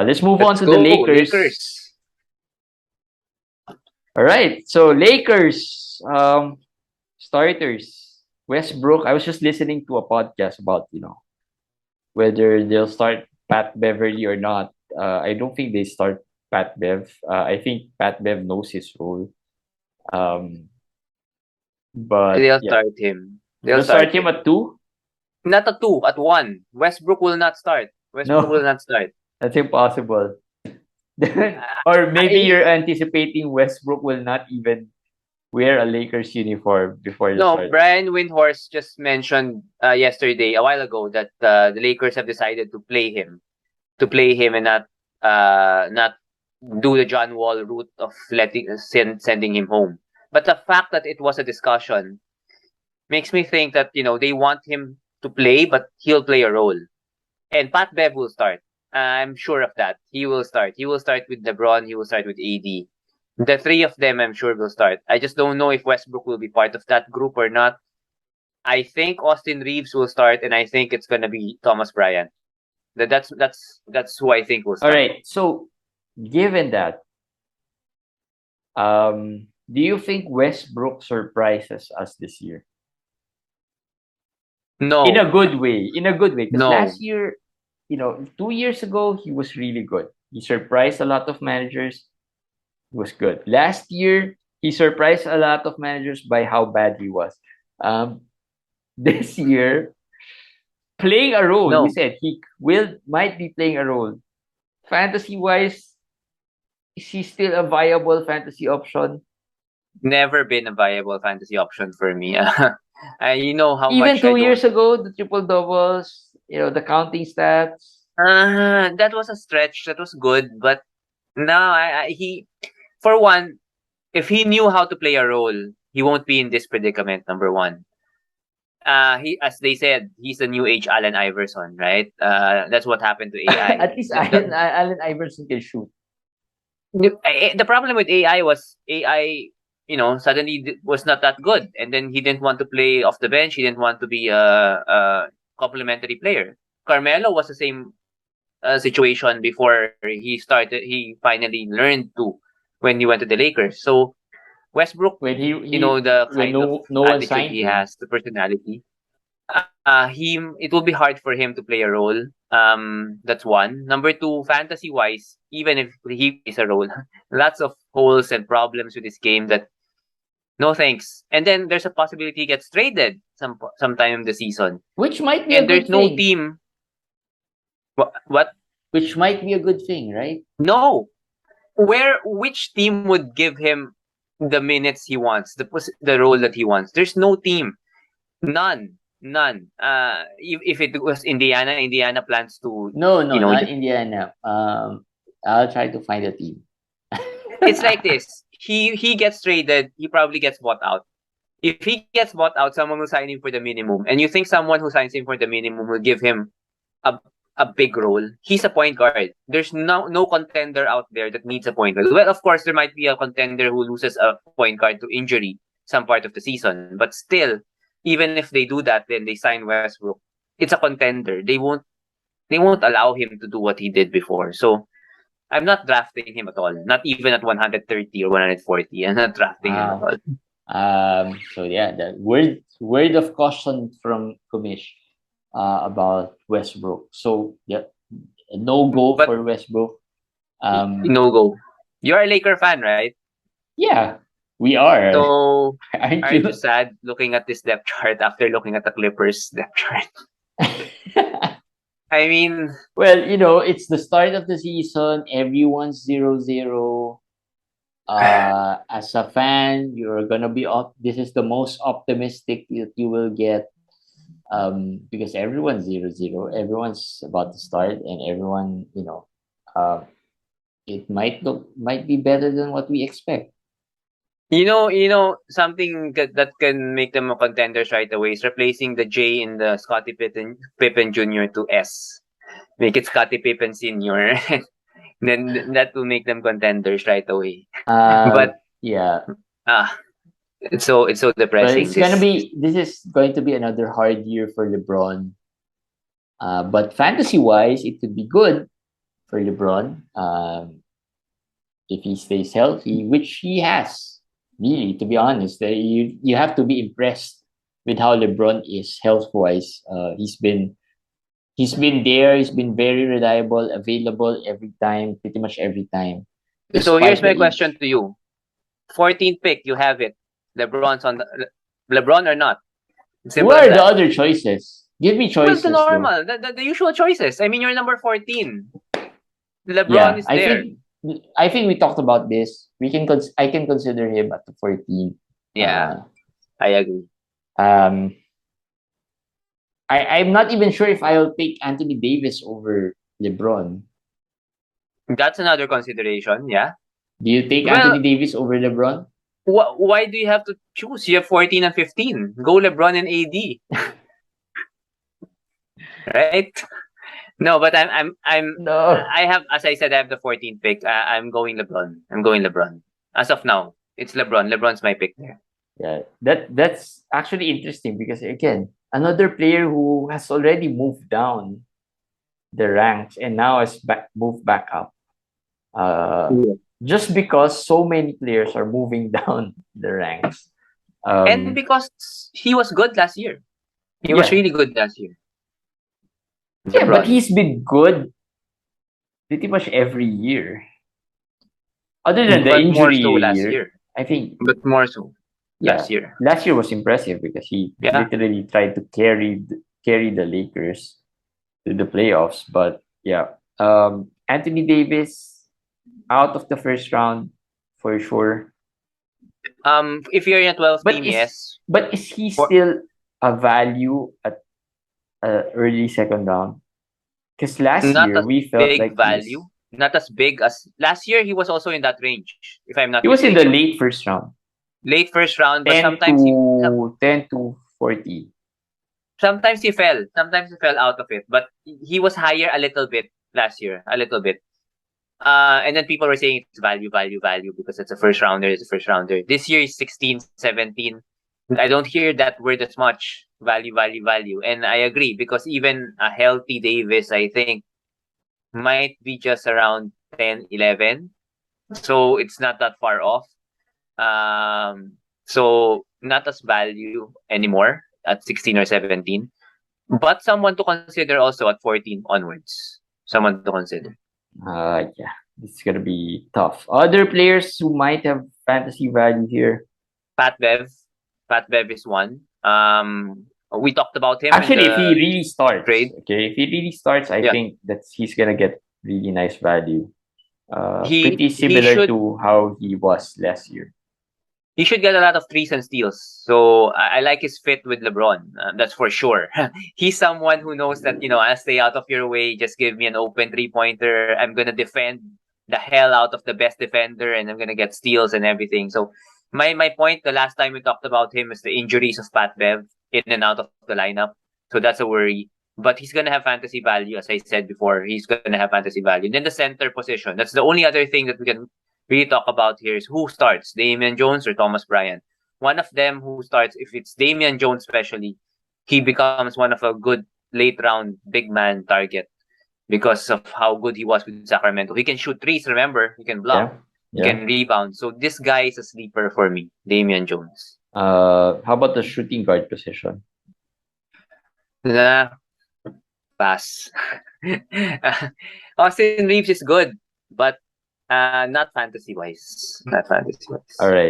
Let's move on Let's to the go, Lakers. Lakers. All right. So Lakers starters. Westbrook. I was just listening to a podcast about whether they'll start Pat Beverly or not. I don't think they start Pat Bev. I think Pat Bev knows his role. Um, but They'll yeah, start him. They'll they'll start start him him. at two. Not at 2, at 1. Westbrook will not start. Westbrook will No, not start. that's impossible. Uh, Or maybe I you're anticipating Westbrook will not even wear a Lakers uniform before the No, start. Brian Windhorst just mentioned yesterday, a while ago, that the Lakers have decided to play him and not do the John Wall route of sending him home. But the fact that it was a discussion makes me think that they want him to play, but he'll play a role. And Pat Bev will start. I'm sure of that. He will start. He will start with LeBron. He will start with AD. The three of them, I'm sure, will start. I just don't know if Westbrook will be part of that group or not. I think Austin Reeves will start, and I think it's gonna be Thomas Bryant. That's who I think will start. All right. So, given that, do you think Westbrook surprises us this year in No, a good way? In a good way, because no, last year, 2 years ago, he was really good. He surprised a lot of managers. He was good. Last year, he surprised a lot of managers by how bad he was. Um, this year, playing a role. You no. said he might be playing a role. Fantasy wise, is he still a viable fantasy option? Never been a viable fantasy option for me. You know how Even much I 2 years don't. ago, the triple doubles, the counting stats. That was a stretch. That was good, but no, he, for one, if he knew how to play a role, he won't be in this predicament. Number one, as they said, he's the new age Allen Iverson, right? That's what happened to AI. At least Allen Iverson can shoot. The problem with AI was AI, suddenly was not that good, and then he didn't want to play off the bench. He didn't want to be a complementary player. Carmelo was the same situation before he started. He finally learned to when he went to the Lakers. So Westbrook, When he the when kind of no one attitude signed he him. has, the personality, it will be hard for him to play a role. That's one. Number two, fantasy wise, even if he plays a role, lots of holes and problems with this game that no thanks. And then there's a possibility he gets traded sometime in the season. Which might be a And there's good no thing. team. What? Which might be a good thing, right? No. Which team would give him the minutes he wants, the role that he wants? There's no team. None. None. If it was Indiana plans to, No, no, not just, Indiana. I'll try to find a team. it's like this. He gets traded. He probably gets bought out. If he gets bought out, someone will sign him for the minimum, and you think someone who signs him for the minimum will give him a a big role. He's a point guard. There's no contender out there that needs a point guard. Well, of course, there might be a contender who loses a point guard to injury some part of the season, but still, even if they do that, then they sign Westbrook. It's a contender. They won't allow him to do what he did before. So I'm not drafting him at all. Not even at 130 or 140. I'm not drafting him at Wow. all. So yeah, the word of caution from Kumish about Westbrook. So yeah, no go But for Westbrook. no go. You're a Laker fan, right? Yeah, we are. So Aren't aren't you you? sad looking at this depth chart after looking at the Clippers depth chart? I mean, Well, it's the start of the season. Everyone's 0-0. As a fan, you're gonna be up. This is the most optimistic that you will get. Because everyone's 0-0. Everyone's about to start, and everyone, uh, it might be better than what we expect. something that can make them a contenders right away is replacing the J in the Scottie Pippen Jr. to S. Make it Scottie Pippen Sr. Then that will make them contenders right away. But Yeah, ah, it's so but depressing. this is going to be another hard year for LeBron. But fantasy wise, it could be good for LeBron. If he stays healthy, which he has, really, to be honest, you have to be impressed with how LeBron is health wise. He's been there. He's been very reliable, available every time, pretty much every time, So here's despite the my question age. to you. 14th pick, you have it. LeBron's on the LeBron or not? Who Simple as are the that. other choices? Give me Well, the choices, though. normal, the usual choices. I mean, you're number 14. LeBron Yeah, is there. I think we talked about this. I can consider him at the 14. Yeah, Uh, I agree. um, I'm not even sure if I'll take Anthony Davis over LeBron. That's another consideration. Yeah. Do you take Well, Anthony Davis over LeBron? why do you have to choose? You have 14 and 15. Go LeBron and AD, right? No, but No. I have, as I said, I have the 14th pick. I'm going LeBron. I'm going LeBron. As of now, it's LeBron. LeBron's my pick there. Yeah, that's actually interesting because again, another player who has already moved down the ranks and now has moved back up. Uh, Yeah. just because so many players are moving down the ranks. And Um, because he was good last year. He was yeah, really good last year. yeah, but LeBron. he's been good pretty much every year, other than the But more injury so last year. year. I think, But more so yeah, last year. last year was impressive because he Yeah. literally tried to carry the Lakers to the playoffs. But yeah, Anthony Davis out of the first round for sure. If you're in a 12 But team, is yes. but is he For still a value at early second round? Because last not year as we felt big like value. Not as big as last year. He was also in that range, if I'm not he was in the mistaken. late first round, Late first round, but 10 to 40. sometimes he fell. Sometimes he fell out of it. But he was higher a little bit last year. A little bit. And then people were saying it's value, value, value because it's a first rounder, it's a first rounder. This year is 16, 17. I don't hear that word as much. Value, value, value. And I agree because even a healthy Davis, I think, might be just around 10, 11. So it's not that far off. So not as value anymore at 16 or 17. But someone to consider also at 14 onwards. Someone to consider. Yeah, it's gonna be tough. Other players who might have fantasy value here. Pat Bev. Pat Bev is one. We talked about him in Actually, if he the really starts, trade. okay, if he really starts, I Yeah, think that he's gonna get really nice value. he Pretty he similar should to how he was last year. he should get a lot of threes and steals. So I like his fit with LeBron. That's for sure. He's someone who knows that I'll stay out of your way. Just give me an open 3-pointer. I'm gonna defend the hell out of the best defender, and I'm gonna get steals and everything. So my point the last time we talked about him is the injuries of Pat Bev in and out of the lineup. So that's a worry. But he's gonna have fantasy value, as I said before. He's gonna have fantasy value. And then the center position. That's the only other thing that we can really talk about here is who starts, Damian Jones or Thomas Bryant. One of them who starts, if it's Damian Jones especially, he becomes one of a good late round big man target because of how good he was with Sacramento. He can shoot threes, remember? He can block, Yeah, he yeah. can rebound. So this guy is a sleeper for me, Damian Jones. How about the shooting guard position? Nah, pass. Austin Reeves is good, but not fantasy wise. Not fantasy All wise. right.